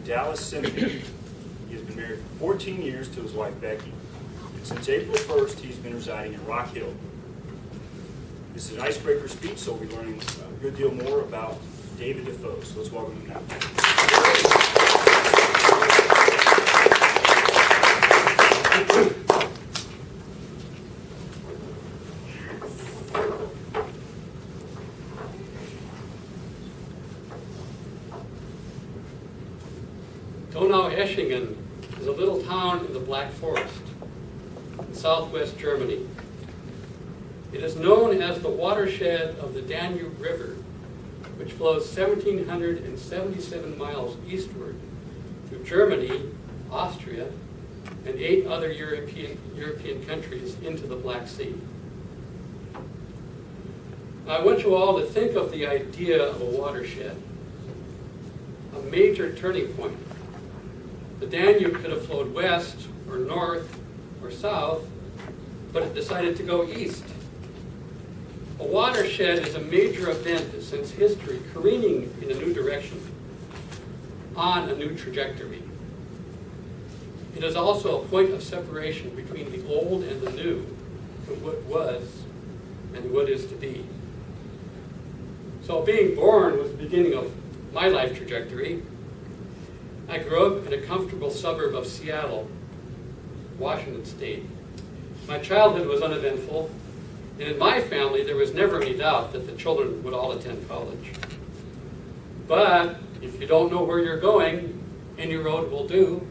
Dallas Seminary. He has been married for 14 years to his wife, Becky. And since April 1st, he's been residing in Rock Hill. This is an icebreaker speech, so we'll be learning a good deal more about David Dafoe. So let's welcome him now. Donau-Eschingen is a little town in the Black Forest in southwest Germany. It is known as the watershed of the Danube River, which flows 1,777 miles eastward through Germany, Austria, and 8 other European countries into the Black Sea. I want you all to think of the idea of a watershed, a major turning point. The Danube could have flowed west or north or south, but it decided to go east. A watershed is a major event that sends history careening in a new direction, on a new trajectory. It is also a point of separation between the old and the new, what was and what is to be. So being born was the beginning of my life trajectory. I grew up in a comfortable suburb of Seattle, Washington State. My childhood was uneventful, and in my family there was never any doubt that the children would all attend college. But if you don't know where you're going, any road will do.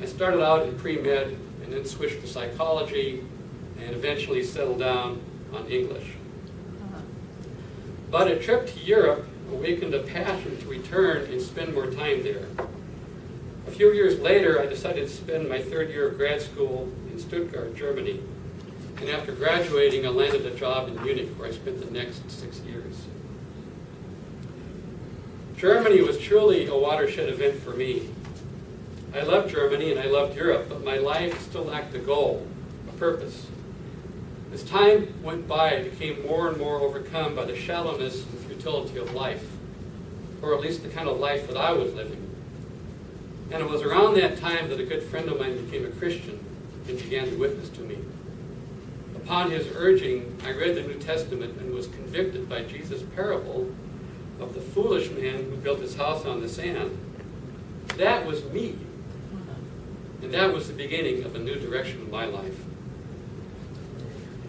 I started out in pre-med and then switched to psychology and eventually settled down on English. But a trip to Europe awakened a passion to return and spend more time there. A few years later, I decided to spend my 3rd year of grad school in Stuttgart, Germany. And after graduating, I landed a job in Munich, where I spent the next 6 years. Germany was truly a watershed event for me. I loved Germany and I loved Europe, but my life still lacked a goal, a purpose. As time went by, I became more and more overcome by the shallowness and futility of life, or at least the kind of life that I was living. And it was around that time that a good friend of mine became a Christian and began to witness to me. Upon his urging, I read the New Testament and was convicted by Jesus' parable of the foolish man who built his house on the sand. That was me. And that was the beginning of a new direction in my life.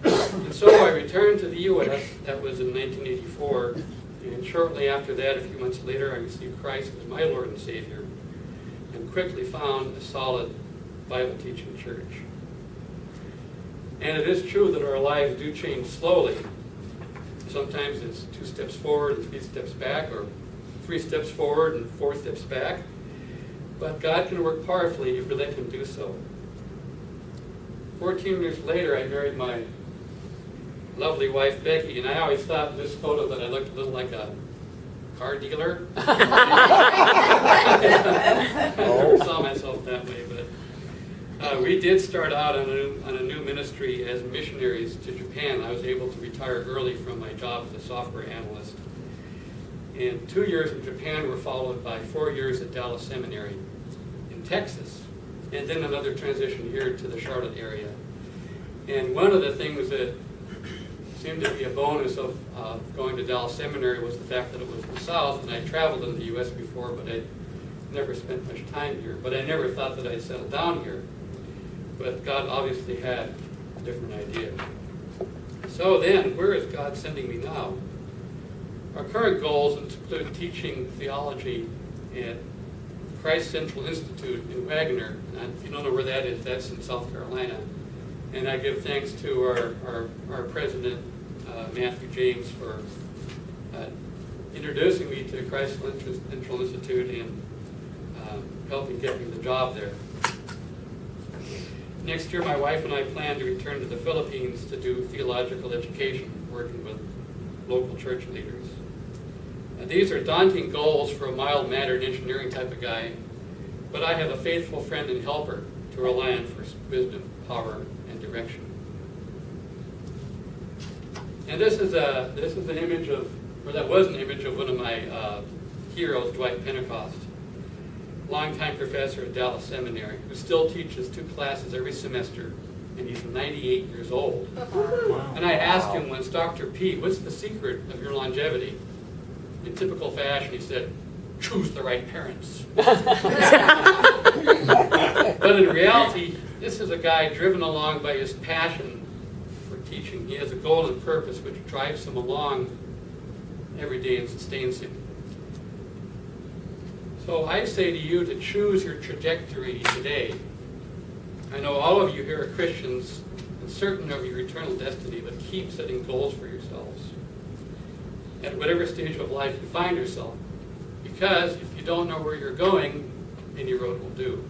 And so I returned to the U.S., that was in 1984, and shortly after that, a few months later, I received Christ as my Lord and Savior, and quickly found a solid Bible-teaching church. And it is true that our lives do change slowly. Sometimes it's 2 steps forward and 3 steps back, or 3 steps forward and 4 steps back. But God can work powerfully if we let Him do so. 14 years later, I married my lovely wife, Becky, and I always thought in this photo that I looked a little like a car dealer. I never saw myself that way, but we did start out on a new ministry as missionaries to Japan. I was able to retire early from my job as a software analyst. And 2 years in Japan were followed by 4 years at Dallas Seminary in Texas, and then another transition here to the Charlotte area. And one of the things that seemed to be a bonus of going to Dallas Seminary was the fact that it was in the South, and I traveled in the U.S. before, but I never spent much time here. But I never thought that I'd settle down here. But God obviously had a different idea. So then, where is God sending me now? Our current goals include teaching theology at Christ Central Institute in Wagner. And if you don't know where that is, that's in South Carolina. And I give thanks to our president, Matthew James, for introducing me to Christ Central Institute and helping get me the job there. Next year, my wife and I plan to return to the Philippines to do theological education, working with local church leaders. These are daunting goals for a mild-mannered engineering type of guy, but I have a faithful friend and helper to rely on for wisdom, power, and direction. And this is an image of, or that was an image of one of my heroes, Dwight Pentecost. longtime professor at Dallas Seminary, who still teaches 2 classes every semester, and he's 98 years old. And I asked him once, Dr. P, what's the secret of your longevity? In typical fashion, he said, choose the right parents. But in reality, this is a guy driven along by his passion for teaching. He has a goal and purpose which drives him along every day and sustains him. So I say to you to choose your trajectory today. I know all of you here are Christians and certain of your eternal destiny, but keep setting goals for yourselves at whatever stage of life you find yourself. Because if you don't know where you're going, any road will do.